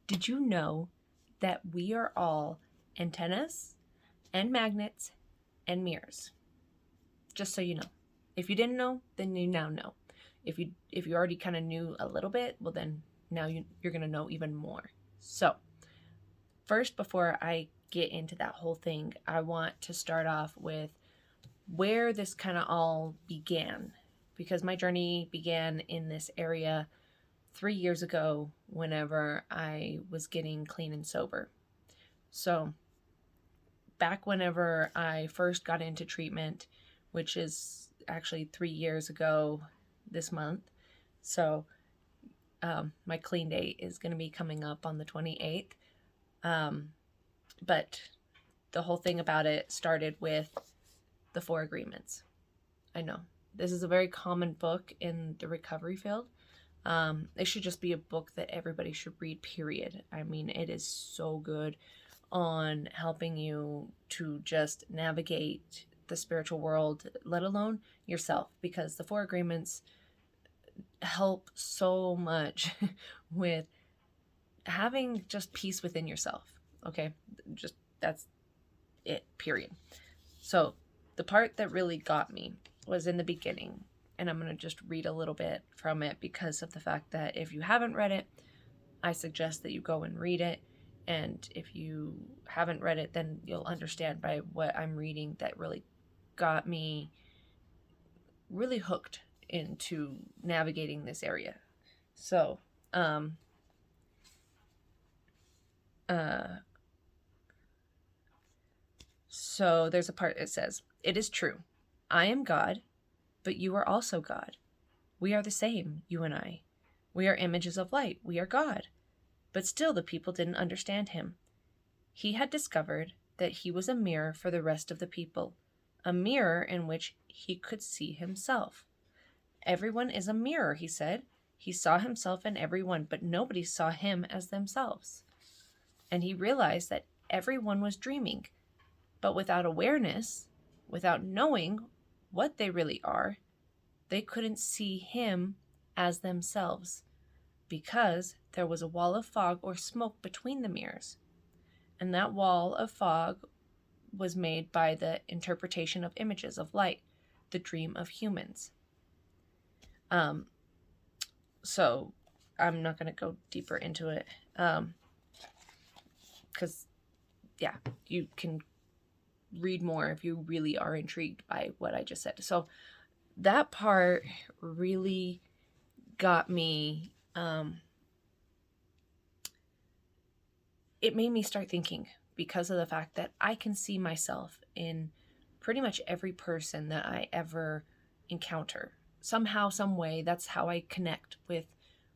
Did you know that we are all antennas and magnets and mirrors? Just so you know. If you didn't know, then you now know. If you already kind of knew a little bit, well then now you're going to know even more. So, first, before I get into that whole thing, I want to start off with where this kind of all began, because my journey began in this area 3 years ago whenever I was getting clean and sober. So, back whenever I first got into treatment, which is actually 3 years ago this month. So, my clean date is going to be coming up on the 28th. But the whole thing about it started with the Four Agreements. I know this is a very common book in the recovery field. It should just be a book that everybody should read, period. I mean, it is so good on helping you to just navigate the spiritual world, let alone yourself, because the Four Agreements help so much with having just peace within yourself. Okay, just that's it, period. So the part that really got me was in the beginning, and I'm going to just read a little bit from it because of the fact that if you haven't read it, I suggest that you go and read it. And if you haven't read it, then you'll understand by what I'm reading that really got me really hooked into navigating this area. So, so there's a part that says, "It is true. I am God, but you are also God. We are the same, you and I. We are images of light. We are God." But still the people didn't understand him. He had discovered that he was a mirror for the rest of the people, a mirror in which he could see himself. "Everyone is a mirror," he said. He saw himself in everyone, but nobody saw him as themselves. And he realized that everyone was dreaming, but without awareness, without knowing what they really are, they couldn't see him as themselves, because there was a wall of fog or smoke between the mirrors. And that wall of fog was made by the interpretation of images of light, the dream of humans. So I'm not going to go deeper into it, because, yeah, you can read more if you really are intrigued by what I just said. So that part really got me. It made me start thinking, because of the fact that I can see myself in pretty much every person that I ever encounter. Somehow, some way, that's how I connect with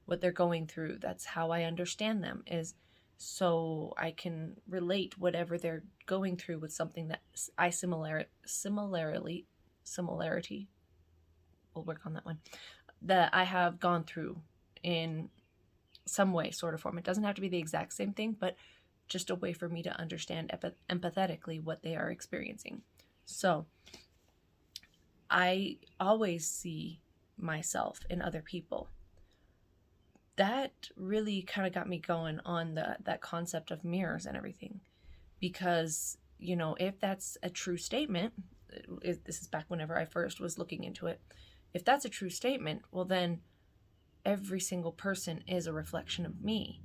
what they're going through. That's how I understand them, is so I can relate whatever they're going through with something that I similarity, we'll work on that one, that I have gone through in some way, sort of form. It doesn't have to be the exact same thing, but just a way for me to understand empathetically what they are experiencing. So I always see myself in other people. That really kind of got me going on that concept of mirrors and everything, because, you know, if that's a true statement, this is back whenever I first was looking into it, if that's a true statement, well then every single person is a reflection of me.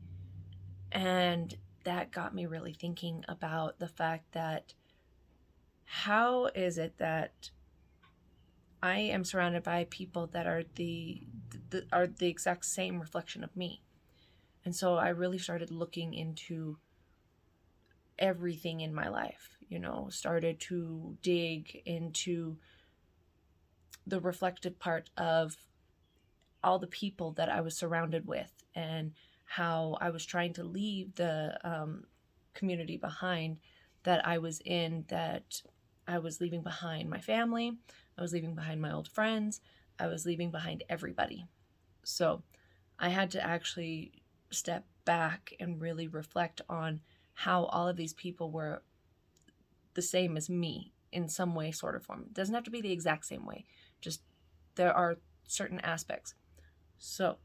And that got me really thinking about the fact that how is it that I am surrounded by people that are the exact same reflection of me. And so I really started looking into everything in my life, you know, started to dig into the reflective part of all the people that I was surrounded with, and how I was trying to leave the community behind that I was in, that I was leaving behind my family, I was leaving behind my old friends, I was leaving behind everybody. So I had to actually step back and really reflect on how all of these people were the same as me in some way, sort of form. It doesn't have to be the exact same way, just there are certain aspects. So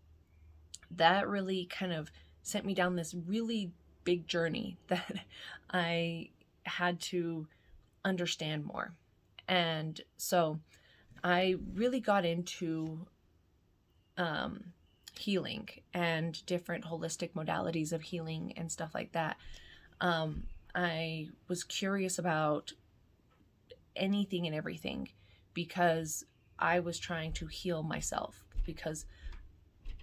that really kind of sent me down this really big journey that I had to understand more. And so I really got into um, healing and different holistic modalities of healing and stuff like that. I was curious about anything and everything because I was trying to heal myself, because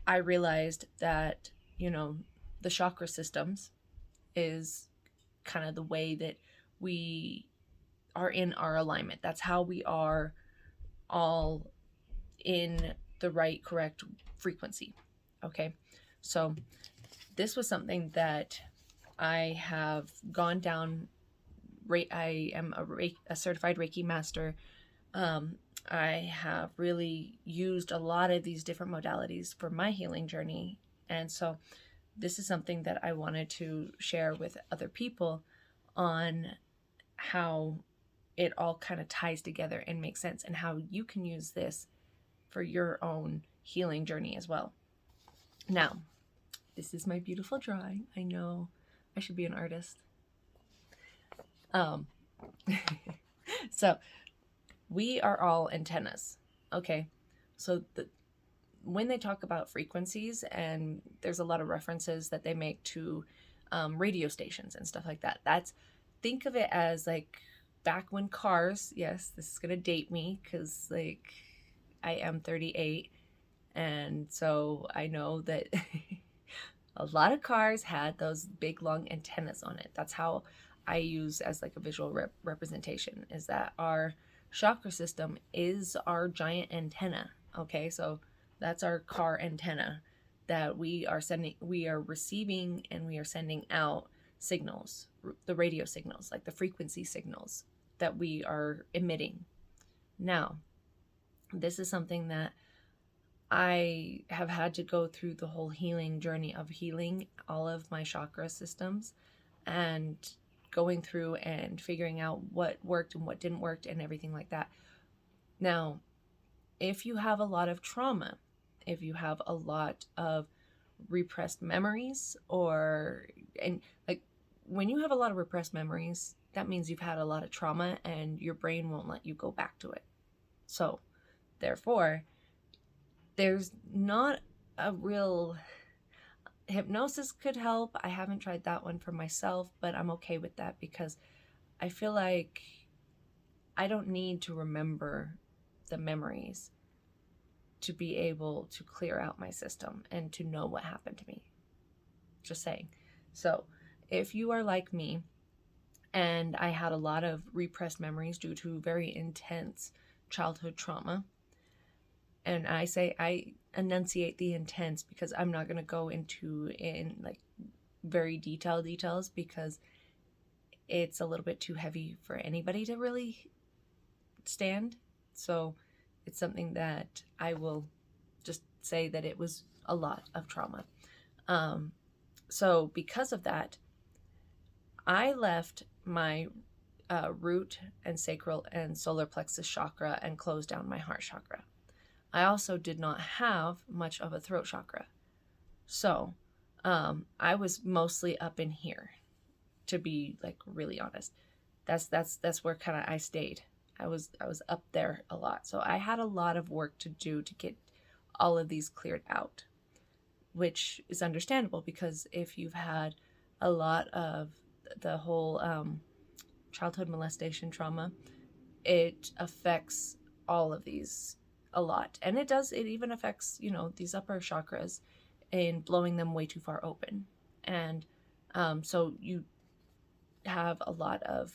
I realized that, the chakra systems is kind of the way that we are in our alignment. That's how we are all in the right, correct frequency. Okay. So this was something that I have gone down. I am a certified Reiki master. I have really used a lot of these different modalities for my healing journey. And so this is something that I wanted to share with other people on how it all kind of ties together and makes sense, and how you can use this for your own healing journey as well. Now, this is my beautiful drawing. I know I should be an artist. So we are all antennas. Okay. So when they talk about frequencies, and there's a lot of references that they make to radio stations and stuff like that. Think of it as like back when cars, yes, this is going to date me because like I am 38. And so I know that a lot of cars had those big long antennas on it. That's how I use as like a visual representation, is that our chakra system is our giant antenna. Okay, so that's our car antenna that we are receiving and we are sending out signals, the radio signals, like the frequency signals that we are emitting. Now, this is something that I have had to go through the whole healing journey of healing all of my chakra systems and going through and figuring out what worked and what didn't work and everything like that. Now, if you have a lot of trauma, if you have a lot of repressed memories, and like when you have a lot of repressed memories, that means you've had a lot of trauma and your brain won't let you go back to it. So, therefore, there's not a real hypnosis could help. I haven't tried that one for myself, but I'm okay with that because I feel like I don't need to remember the memories to be able to clear out my system and to know what happened to me. Just saying. So if you are like me, and I had a lot of repressed memories due to very intense childhood trauma, and I enunciate the intense because I'm not going to go into like very detailed details because it's a little bit too heavy for anybody to really stand. So it's something that I will just say that it was a lot of trauma. So because of that, I left my root and sacral and solar plexus chakra and closed down my heart chakra. I also did not have much of a throat chakra. So I was mostly up in here, to be like really honest. That's where kind of I stayed. I was up there a lot. So I had a lot of work to do to get all of these cleared out, which is understandable because if you've had a lot of the whole childhood molestation trauma, it affects all of these a lot. And it even affects, these upper chakras in blowing them way too far open. And so you have a lot of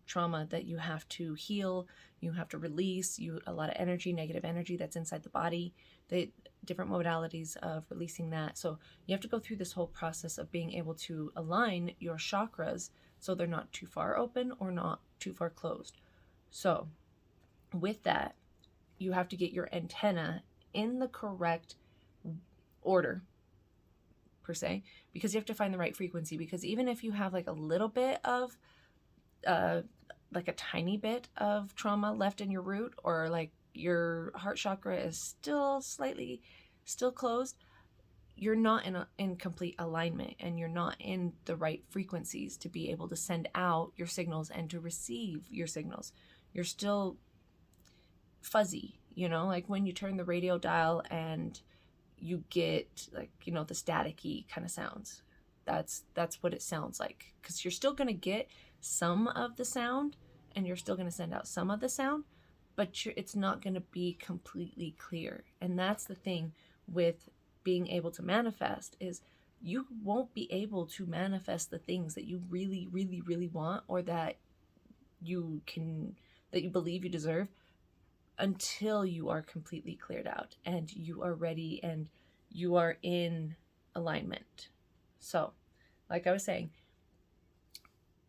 trauma that you have to heal, you have to release, a lot of energy, negative energy that's inside the body, the different modalities of releasing that. So you have to go through this whole process of being able to align your chakras so they're not too far open or not too far closed. So with that, you have to get your antenna in the correct order, per se, because you have to find the right frequency. Because even if you have like a little bit of like a tiny bit of trauma left in your root, or like your heart chakra is still closed, you're not in complete alignment, and you're not in the right frequencies to be able to send out your signals and to receive your signals. You're still fuzzy, like when you turn the radio dial and you get, like, the staticky kind of sounds. That's what it sounds like, because you're still going to get some of the sound, and you're still going to send out some of the sound, but it's not going to be completely clear. And that's the thing with being able to manifest, is you won't be able to manifest the things that you really, really, really want, or that you believe you deserve, until you are completely cleared out and you are ready and you are in alignment. So, like I was saying,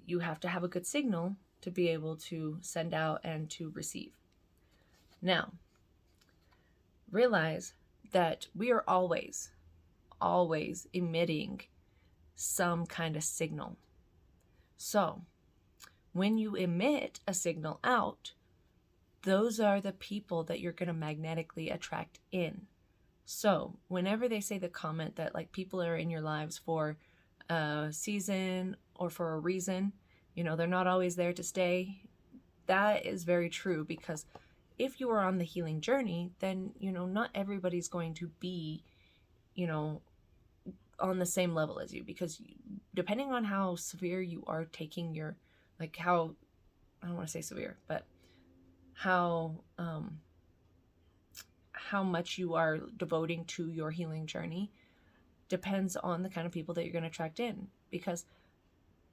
you have to have a good signal to be able to send out and to receive. Now, realize that we are always emitting some kind of signal. So, when you emit a signal out, those are the people that you're going to magnetically attract in. So whenever they say the comment that, like, people are in your lives for a season or for a reason, they're not always there to stay, that is very true, because if you are on the healing journey, then, not everybody's going to be, on the same level as you, because depending on how severe you are taking your, like, how, I don't want to say severe, but how much you are devoting to your healing journey depends on the kind of people that you're going to attract in. Because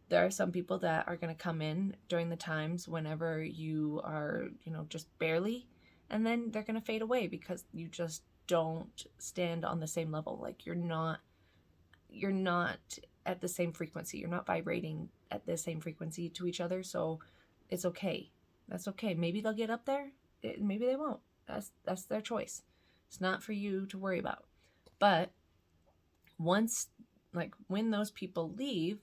there are some people that are going to come in during the times whenever you are, just barely, and then they're going to fade away because you just don't stand on the same level. Like, you're not at the same frequency. You're not vibrating at the same frequency to each other. So it's okay. That's okay. Maybe they'll get up there. Maybe they won't. That's their choice. It's not for you to worry about. But once, like, when those people leave,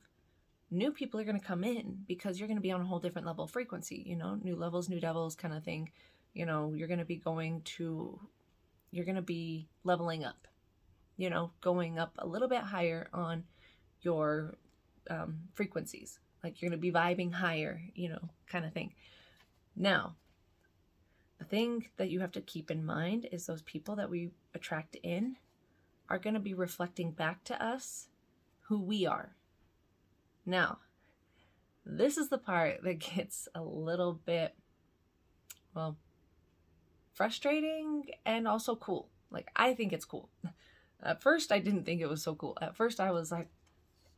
new people are going to come in, because you're going to be on a whole different level of frequency, new levels, new devils kind of thing. You're going to be leveling up, going up a little bit higher on your frequencies. Like, you're going to be vibing higher, kind of thing. Now, the thing that you have to keep in mind is those people that we attract in are going to be reflecting back to us who we are. Now, this is the part that gets a little bit, well, frustrating and also cool. Like, I think it's cool. At first, I didn't think it was so cool. At first, I was like,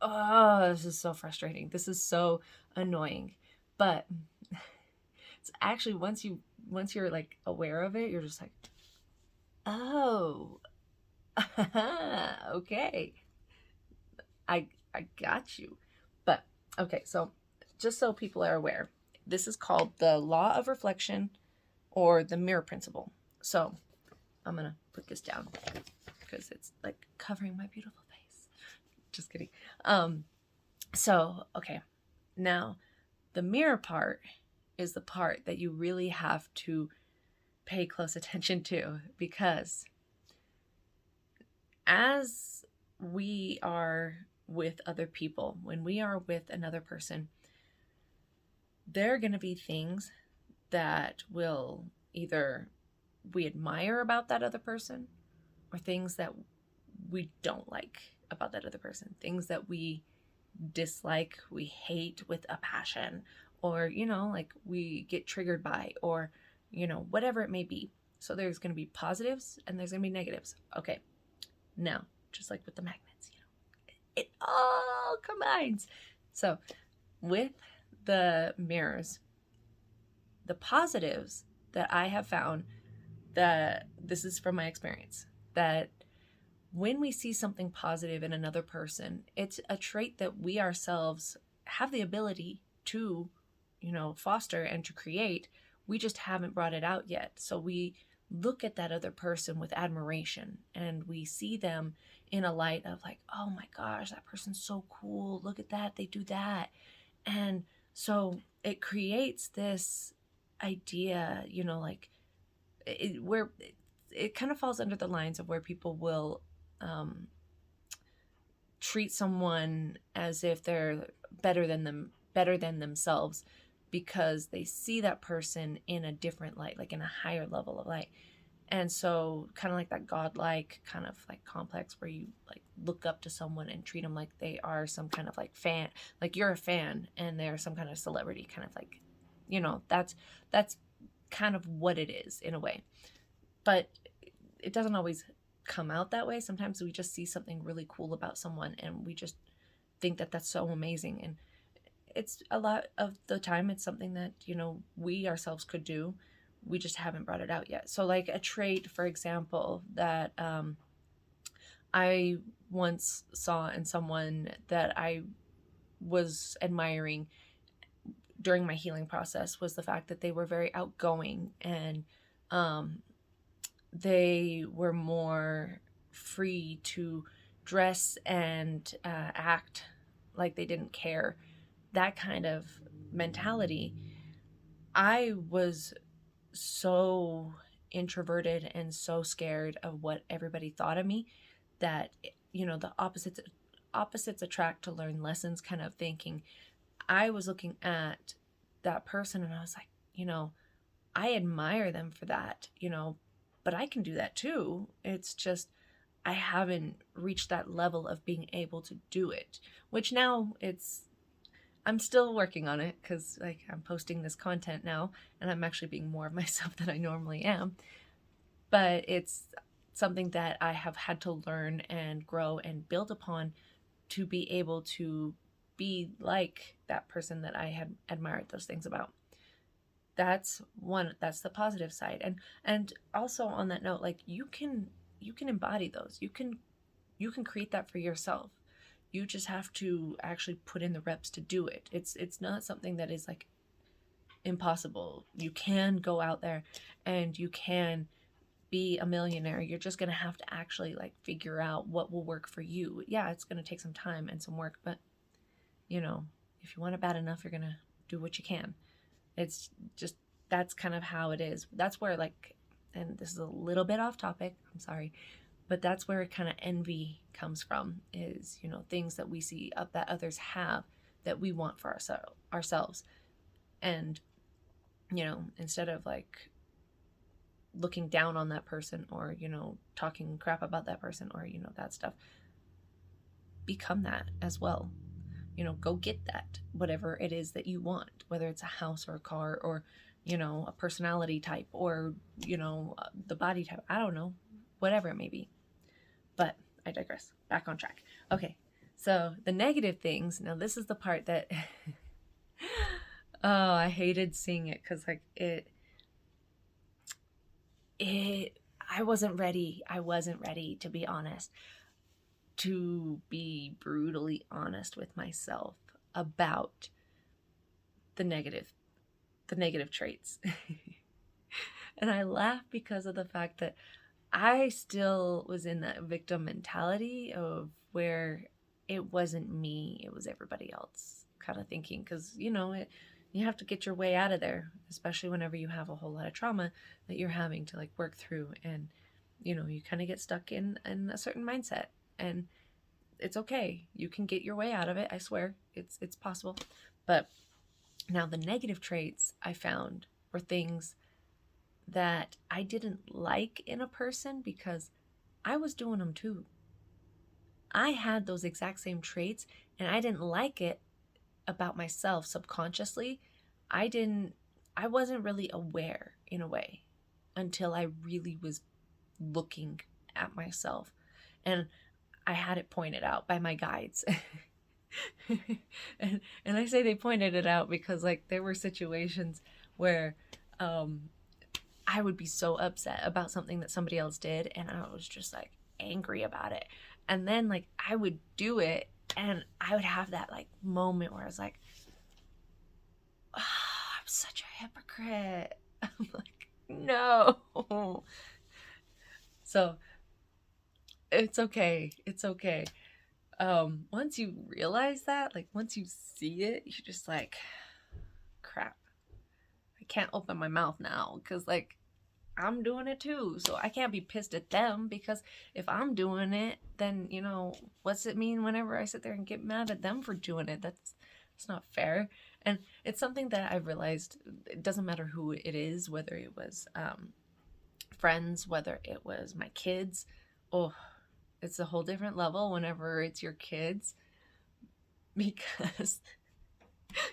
oh, this is so frustrating. This is so annoying. But it's actually, once you're, like, aware of it, you're just like, oh, okay, I got you. But okay, so just so people are aware, this is called the law of reflection, or the mirror principle. So I'm gonna put this down because it's, like, covering my beautiful face. Just kidding. So okay, now the mirror part is the part that you really have to pay close attention to, because as we are with other people, when we are with another person, there are going to be things that will either we admire about that other person, or things that we don't like about that other person, things that we dislike, we hate with a passion, or, like, we get triggered by, or, whatever it may be. So there's going to be positives and there's going to be negatives. Okay. Now, just like with the magnets, it all combines. So with the mirrors, the positives that I have found, that this is from my experience, that when we see something positive in another person, it's a trait that we ourselves have the ability to, foster and to create. We just haven't brought it out yet. So we look at that other person with admiration, and we see them in a light of, like, oh my gosh, that person's so cool. Look at that. They do that. And so it creates this idea, like, where it kind of falls under the lines of where people will treat someone as if they're better than themselves, because they see that person in a different light, like in a higher level of light. And so kind of like that godlike kind of like complex where you like look up to someone and treat them like they are some kind of like fan, like you're a fan and they're some kind of celebrity, kind of like, that's kind of what it is in a way. But it doesn't always come out that way. Sometimes we just see something really cool about someone and we just think that that's so amazing. And it's a lot of the time it's something that, we ourselves could do. We just haven't brought it out yet. So like a trait, for example, that I once saw in someone that I was admiring during my healing process was the fact that they were very outgoing, and they were more free to dress and act like they didn't care. That kind of mentality. I was so introverted and so scared of what everybody thought of me that, the opposites attract to learn lessons kind of thinking. I was looking at that person and I was like, I admire them for that, but I can do that too. It's just I haven't reached that level of being able to do it, which now I'm still working on it, because like I'm posting this content now and I'm actually being more of myself than I normally am. But it's something that I have had to learn and grow and build upon to be able to be like that person that I had admired those things about. That's the positive side. And also on that note, like you can embody those. You can create that for yourself. You just have to actually put in the reps to do it. It's not something that is like impossible. You can go out there and you can be a millionaire. You're just going to have to actually like figure out what will work for you. Yeah, it's going to take some time and some work, but if you want it bad enough, you're going to do what you can. It's just, that's kind of how it is. That's where like, and this is a little bit off topic, I'm sorry, but that's where kind of envy comes from, is, things that we see that others have that we want for ourselves. And, instead of like looking down on that person or, talking crap about that person or, that stuff, become that as well. Go get that, whatever it is that you want, whether it's a house or a car or, a personality type or, the body type. I don't know, whatever it may be. But I digress. Back on track. Okay, so the negative things. Now this is the part that, oh, I hated seeing it because like I wasn't ready. I wasn't ready, to be honest, to be brutally honest with myself about the negative traits. And I laugh because of the fact that I still was in that victim mentality of where it wasn't me, it was everybody else kind of thinking. Because, you have to get your way out of there, especially whenever you have a whole lot of trauma that you're having to like work through. And, you kind of get stuck in a certain mindset. And it's okay. You can get your way out of it. I swear it's possible. But now the negative traits I found were things that I didn't like in a person because I was doing them too. I had those exact same traits and I didn't like it about myself subconsciously. I wasn't really aware in a way until I really was looking at myself and I had it pointed out by my guides. and I say they pointed it out because like there were situations where I would be so upset about something that somebody else did and I was just like angry about it. And then like I would do it and I would have that like moment where I was like, oh, I'm such a hypocrite. I'm like, no. So it's okay. It's okay. Once you realize that, like once you see it, you're just like, crap, I can't open my mouth now because like I'm doing it too. So I can't be pissed at them, because if I'm doing it, then, you know, what's it mean whenever I sit there and get mad at them for doing it? It's not fair. And it's something that I've realized, it doesn't matter who it is, whether it was friends, whether it was my kids. Oh, it's a whole different level whenever it's your kids, because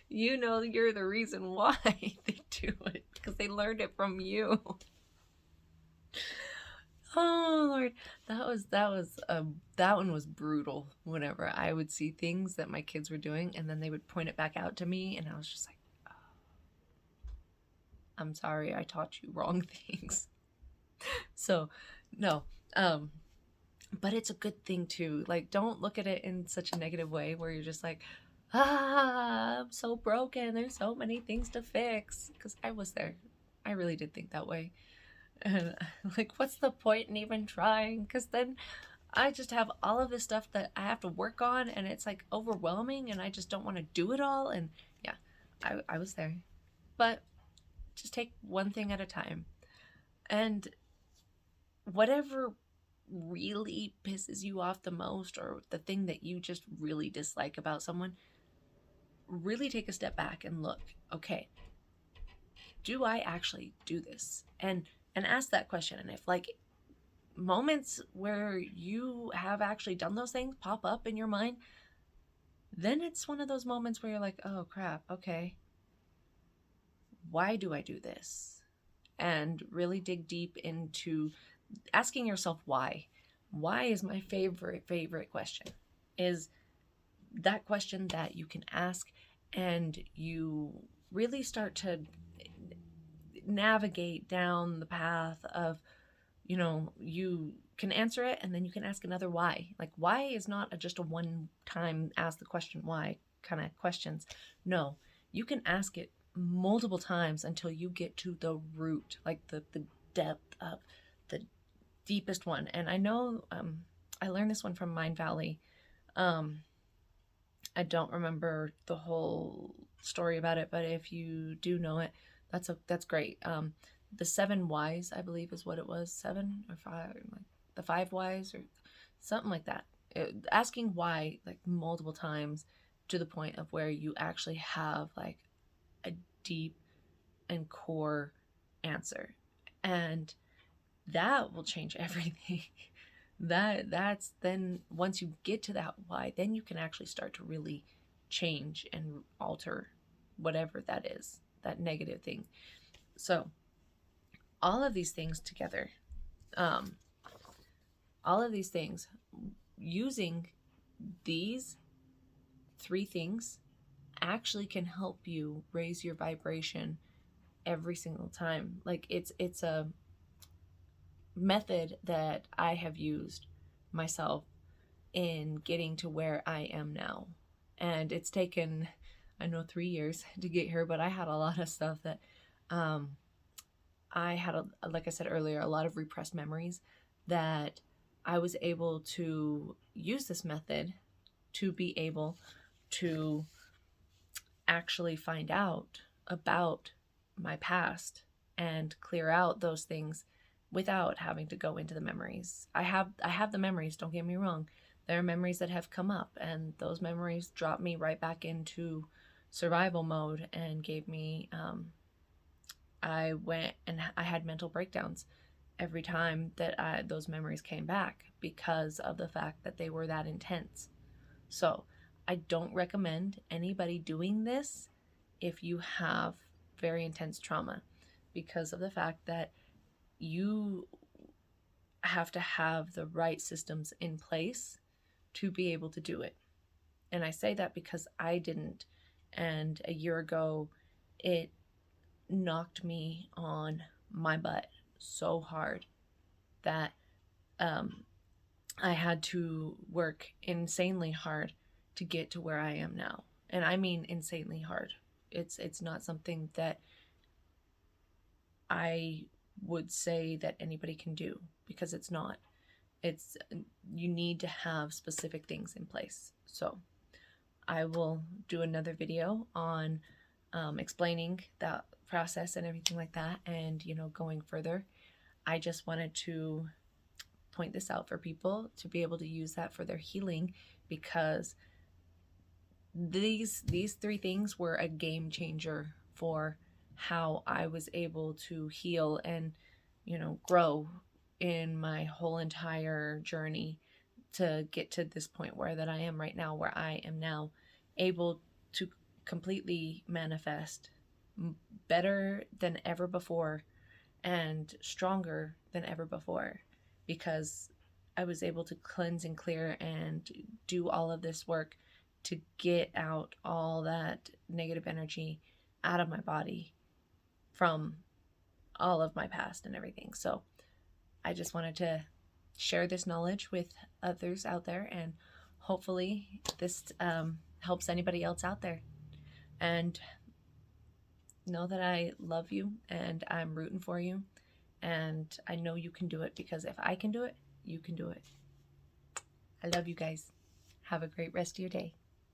you know you're the reason why they do it, because they learned it from you. Oh Lord, that one was brutal. Whenever I would see things that my kids were doing, and then they would point it back out to me, and I was just like, oh, I'm sorry, I taught you wrong things. So, no, but it's a good thing too. Like, don't look at it in such a negative way where you're just like, I'm so broken. There's so many things to fix. Because I was there. I really did think that way. And like, what's the point in even trying? Because then I just have all of this stuff that I have to work on, and it's like overwhelming, and I just don't want to do it all. And yeah, I was there. But just take one thing at a time. And whatever really pisses you off the most, or the thing that you just really dislike about someone, really take a step back and look, okay, do I actually do this? And ask that question. And if like moments where you have actually done those things pop up in your mind, then it's one of those moments where you're like, oh crap, okay, why do I do this? And really dig deep into asking yourself why. Why is my favorite question. Is that question that you can ask, and you really start to navigate down the path of, you know, you can answer it, and then you can ask another why. Like, why is not just a one time ask the question why kind of questions. No, you can ask it multiple times until you get to the root, like the depth of the deepest one. And I know I learned this one from Mindvalley. I don't remember the whole story about it, but if you do know it, that's great. The 7 whys, I believe, is what it was. 7 or 5, like the 5 whys or something like that. Asking why like multiple times to the point of where you actually have like a deep and core answer, and that will change everything. That's then once you get to that why, then you can actually start to really change and alter whatever that is, that negative thing. So all of these things together, all of these things, using these 3 things actually can help you raise your vibration every single time. Like it's a method that I have used myself in getting to where I am now. And it's taken, I know, 3 years to get here, but I had a lot of stuff that I had, like I said earlier, a lot of repressed memories that I was able to use this method to be able to actually find out about my past and clear out those things without having to go into the memories. I have the memories, don't get me wrong. There are memories that have come up, and those memories dropped me right back into survival mode and gave me I went and I had mental breakdowns every time that those memories came back, because of the fact that they were that intense. So I don't recommend anybody doing this if you have very intense trauma, because of the fact that you have to have the right systems in place to be able to do it. And I say that because I didn't. And a year ago, it knocked me on my butt so hard that I had to work insanely hard to get to where I am now. And I mean insanely hard. It's not something that I would say that anybody can do, because it's not. It's, you need to have specific things in place. So I will do another video on explaining that process and everything like that, and, you know, going further. I just wanted to point this out for people to be able to use that for their healing, because these three things were a game changer for how I was able to heal and, grow in my whole entire journey to get to this point where that I am right now, where I am now able to completely manifest better than ever before and stronger than ever before, because I was able to cleanse and clear and do all of this work to get out all that negative energy out of my body from all of my past and everything. So I just wanted to share this knowledge with others out there, and hopefully this helps anybody else out there. And know that I love you and I'm rooting for you. And I know you can do it, because if I can do it, you can do it. I love you guys. Have a great rest of your day.